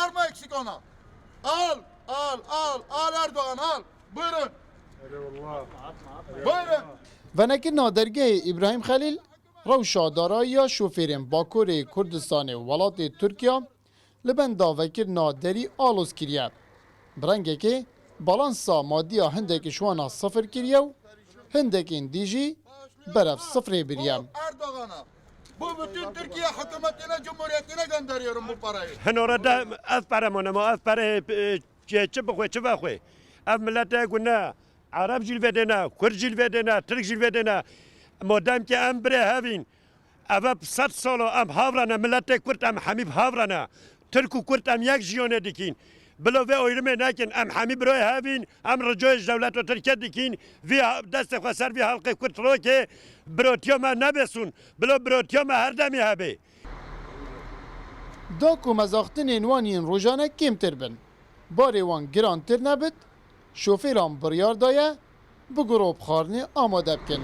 verme eksik ona. Al Erdoğan al. Buyurun. Buyurun. ونکرنا درگاه ابراهیم خلیل روشا دارایی شوفیرین باکور کردستان ولات ترکیه لبن داوکرنا دری آلوز کریه برنگه که بالانسا مادیا هندک شوانا صفر کریه و هندکین دیجی برف صفر بریه Erdoğan'a. Bu bütün Türkiye hükümetine, cumhuriyetine gönderiyorum bu parayı. هنورا دا اف برا منما اف برا چه بخوی چه بخوی اف ملت گنا عرب جیل ودنا کرد جیل ودنا ترک جیل ودنا مادام که ام بره هاوین اف 100 سالو ام هاورانا ملت کرد ام حمیب هاورانا ترک و کرد ام یک جیانه دیکین بلا و اویرمه نکن ام حمیب روی هاوین ام رجوع دولت و ترکیه دیکین وی دست خسر وی حلقه کرد رو که براتیا ما نبسون بلا براتیا ما هر دمی هبه دا کو مزاختن وانین روزانه کمتر بن باری وان گرانتر نبد شوفیران بریار دایه بگروب خارنی آماده بکن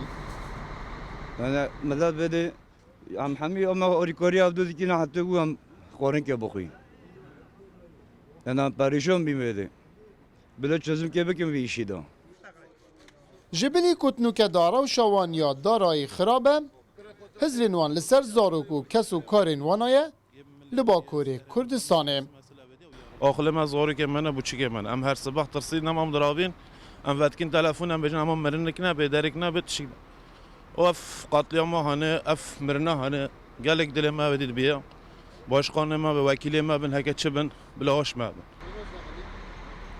أنا مدد بدي عم حمي أما أوريكوريا بدو ديكينا حتى هو عم قارن كبخي أنا بريشان بيمدي بلا چözüm كبكم في إشي ده جبلی کتنو که دارا و شوان یا دارای خرابه هزرین وان لسر زاروکو کسو کارین وانایه لبا کوری کردستانه آخر ما زوری که منه بچی که من ام هر صبح ترسید نمام درابین ام وقت کن تلفنم بجن اما مرنک نه به درک نه به تشی اف قاتل ما هنه اف مرنا هنه قالك دل ما بدید بیا باشقان ما به وکیل ما بن هک چبن بلاش ما بن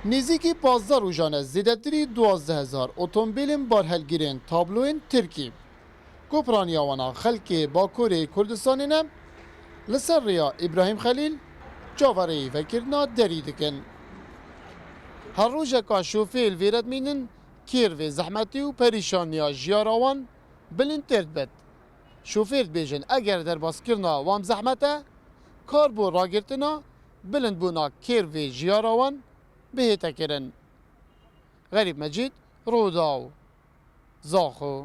نزیکی 15 روزانه زیدتری 12,000 اتومبیلین بار هلگیرین تابلوین ترکی گپرانیا وانا خلکی باکوری کردستانینه لسر ریا ابراهیم خلیل جاوری وکرنا دری دکن هر روزه که شوفیل ویرد مینن کیر و زحمتی و پریشانیا جیاراوان بلین ترد بد شوفیر بیجن اگر در باسکرنا وام زحمته کار بو راگرتنا بلند بونا کیر و جیاراوان بهتا کرن غریب مجید روداو زاخو